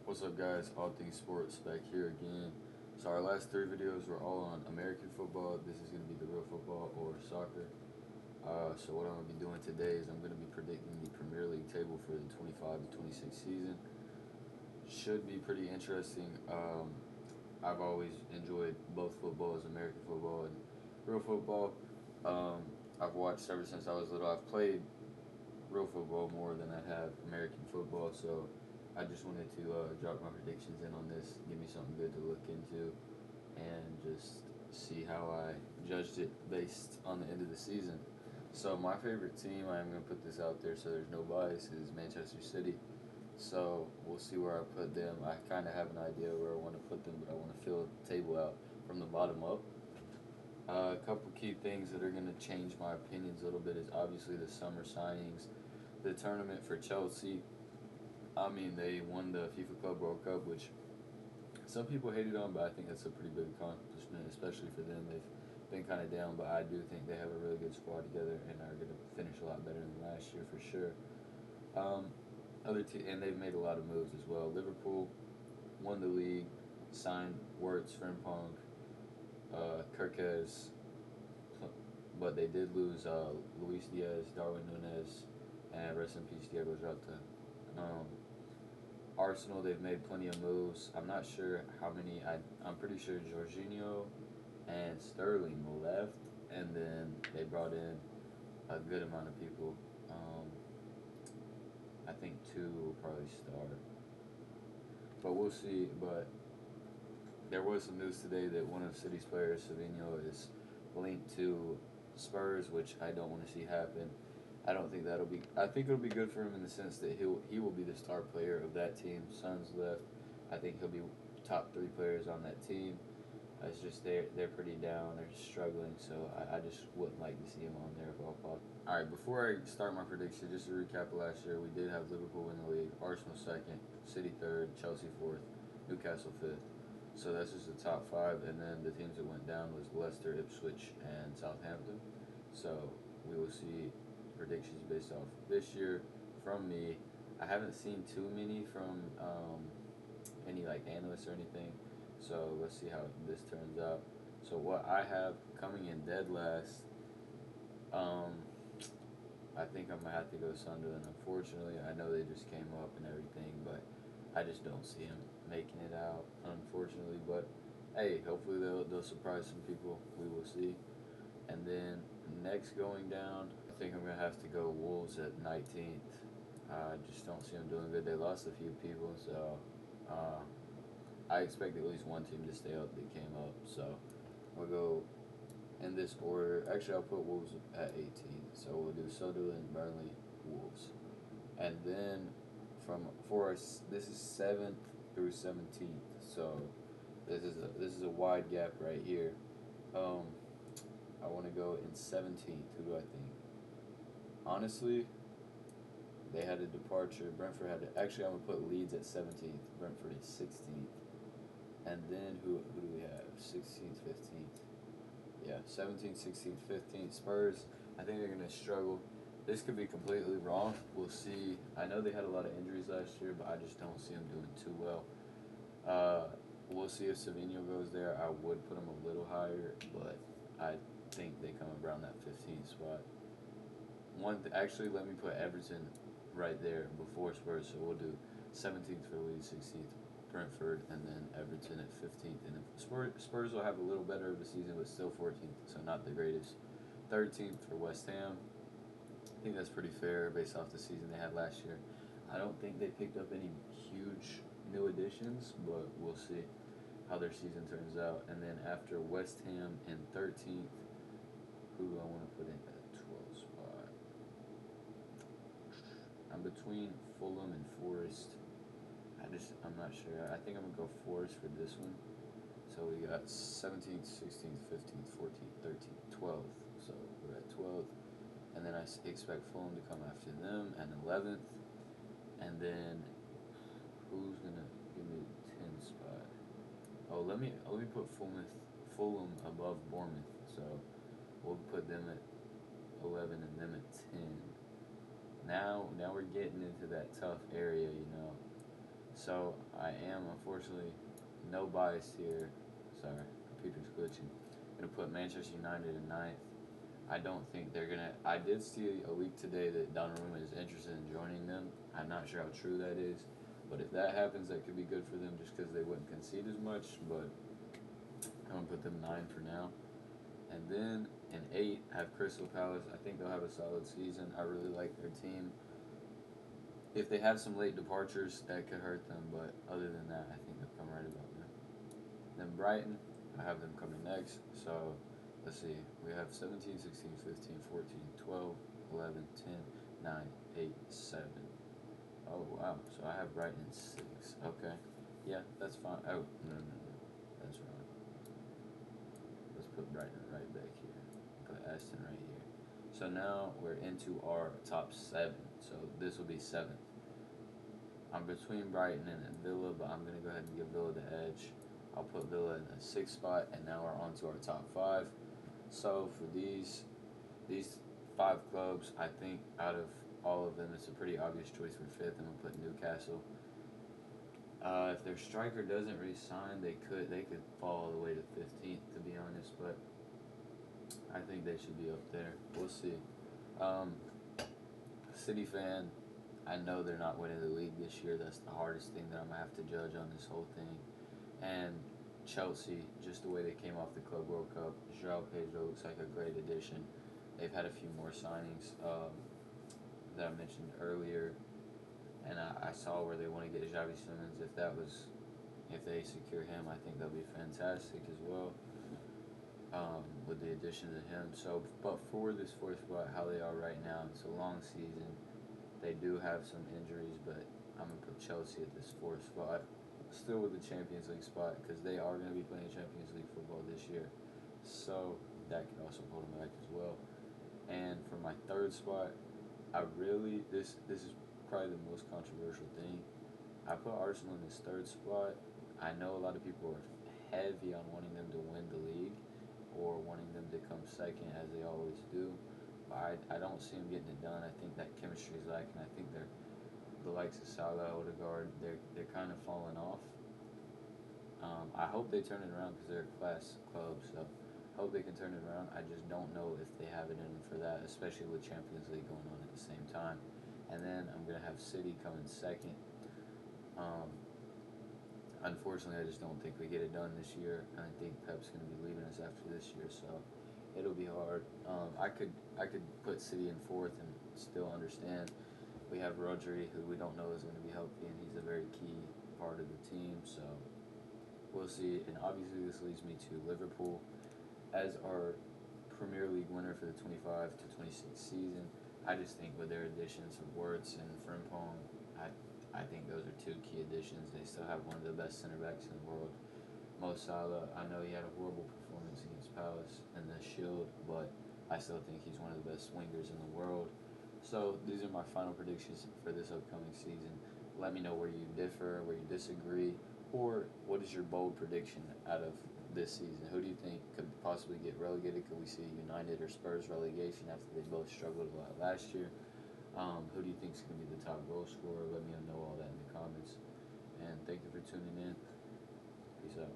What's up, guys? All Things Sports back here again. So our last three videos were all on American football. This is going to be the real football or soccer. So what I'm going to be doing today is I'm going to be predicting the Premier League table for the 25 to 26 season. Should be pretty interesting. I've always enjoyed both footballs, American football and real football. Um, I've watched ever since I was little. I've played real football more than I have American football, so I just wanted to drop my predictions in on this, give me something good to look into, and just see how I judged it based on the end of the season. So my favorite team, I am going to put this out there so there's no bias, is Manchester City. So we'll see where I put them. I kind of have an idea where I want to put them, but I want to fill the table out from the bottom up. A couple key things that are going to change my opinions a little bit is obviously the summer signings, the tournament for Chelsea. I mean, they won the FIFA Club World Cup, which some people hated on, but I think that's a pretty big accomplishment, especially for them. They've been kind of down, but I do think they have a really good squad together and are going to finish a lot better than last year for sure. Um, and they've made a lot of moves as well. Liverpool won the league, signed Wirtz, Frimpong, Kirkez, but they did lose Luis Diaz, Darwin Nunez, and rest in peace Diego Jota. Um, Arsenal, they've made plenty of moves. I'm not sure how many. I'm pretty sure Jorginho and Sterling left, and then they brought in a good amount of people. I think two will probably start, but we'll see. But there was some news today that one of City's players, Savinho, is linked to Spurs, which I don't want to see happen. I don't think that'll be. I think it'll be good for him in the sense that he will be the star player of that team. Son's left. I think he'll be top three players on that team. It's just they're pretty down. They're struggling, so I just wouldn't like to see him on there if all possible. All right, before I start my prediction, just to recap last year, we did have Liverpool win the league, Arsenal second, City third, Chelsea fourth, Newcastle fifth. So that's just the top five, and then the teams that went down was Leicester, Ipswich, and Southampton. So we will see predictions based off this year from me. I haven't seen too many from any like analysts or anything, so let's see how this turns out. So what I have coming in dead last, um, I think I'm gonna have to go Sunderland. Unfortunately, I know they just came up and everything, but I just don't see them making it out. Unfortunately, but hey, hopefully they'll surprise some people. We will see. And then next going down, I think I'm gonna have to go Wolves at 19th. I just don't see them doing good. They lost a few people, so I expect at least one team to stay up that came up. So we'll go in this order. Actually, I'll put Wolves at 18. So we'll do Sunderland, Burnley, Wolves, and then for us, this is 7th through 17th. So this is a wide gap right here. Um, I want to go in 17th. Who do I think? Honestly, they had a departure. Brentford had to, actually. I'm gonna put Leeds at 17th. Brentford is 16th, and then who do we have? 16th, 15th. Yeah, 17th, 16th, 15th. Spurs, I think they're going to struggle. This could be completely wrong. We'll see. I know they had a lot of injuries last year, but I just don't see them doing too well. We'll see if Savinho goes there. I would put him a little higher, but I think they come around that 15th spot. Actually, let me put Everton right there before Spurs. So we'll do 17th for Leeds, 16th Brentford, and then Everton at 15th. And Spurs will have a little better of a season, but still 14th, so not the greatest. 13th for West Ham. I think that's pretty fair based off the season they had last year. I don't think they picked up any huge new additions, but we'll see how their season turns out. And then after West Ham in 13th, who do I want to put in at 12th spot? I'm between Fulham and Forest. I'm not sure. I think I'm gonna go Forest for this one. So we got 17th, 16th, 15th, 14th, 13th, 12th. So we're at 12th, and then I expect Fulham to come after them at 11th, and then who's gonna give me the 10th spot? Oh, let me put Fulham above Bournemouth. So we'll put them at 11 and them at 10. Now we're getting into that tough area, you know. So I am, unfortunately, no bias here. Sorry, computer's glitching. Gonna put Manchester United in ninth. I don't think they're gonna. I did see a leak today that Donnarumma is interested in joining them. I'm not sure how true that is, but if that happens, that could be good for them just because they wouldn't concede as much. But I'm gonna put them 9 for now. And then in 8, I have Crystal Palace. I think they'll have a solid season. I really like their team. If they have some late departures, that could hurt them, but other than that, I think they'll come right about there. Then Brighton, I have them coming next. So let's see. We have 17, 16, 15, 14, 12, 11, 10, 9, 8, 7. Oh, wow. So I have Brighton in 6. Okay. Yeah, that's fine. Oh, no. That's wrong. Let's put Brighton right back here. Put Aston right here. So now we're into our top 7. So this will be 7th. I'm between Brighton and Villa, but I'm going to go ahead and give Villa the edge. I'll put Villa in the 6th spot, and now we're on to our top 5. So for these 5 clubs, I think out of all of them, it's a pretty obvious choice for 5th. I'm going to put Newcastle. If their striker doesn't re-sign, they could fall all the way to 15th, to be honest, but I think they should be up there. We'll see. City fan, I know they're not winning the league this year. That's the hardest thing that I'm going to have to judge on this whole thing. And Chelsea, just the way they came off the Club World Cup, João Pedro looks like a great addition. They've had a few more signings that I mentioned earlier. And I saw where they want to get Xavi Simons. If they secure him, I think that'll be fantastic as well. With the addition of him. So, but for this 4th spot, how they are right now, it's a long season. They do have some injuries, but I'm gonna put Chelsea at this 4th spot, still with the Champions League spot because they are gonna be playing Champions League football this year. So that could also hold them back as well. And for my 3rd spot, this is probably the most controversial thing. I put Arsenal in this 3rd spot. I know a lot of people are heavy on wanting them to win the league or wanting them to come 2nd as they always do. But I don't see them getting it done. I think that chemistry is lacking. I think the likes of Salah, Odegaard, they're kind of falling off. I hope they turn it around because they're a class club, so I hope they can turn it around. I just don't know if they have it in them for that, especially with Champions League going on at the same time. And then I'm going to have City coming 2nd. Unfortunately, I just don't think we get it done this year. And I think Pep's going to be leaving us after this year, so it'll be hard. I could put City in 4th and still understand. We have Rodri, who we don't know is going to be healthy, and he's a very key part of the team, so we'll see. And obviously, this leads me to Liverpool as our Premier League winner for the 25 to 26 season. I just think with their additions of Wirtz and Frimpong, I think those are 2 key additions. They still have one of the best center backs in the world. Mo Salah, I know he had a horrible performance against Palace in the Shield, but I still think he's one of the best wingers in the world. So these are my final predictions for this upcoming season. Let me know where you differ, where you disagree, or what is your bold prediction out of this season? Who do you think could possibly get relegated? Could we see United or Spurs relegation after they both struggled a lot last year? Who do you think is going to be the top goal scorer? Let me know all that in the comments. And thank you for tuning in. Peace out.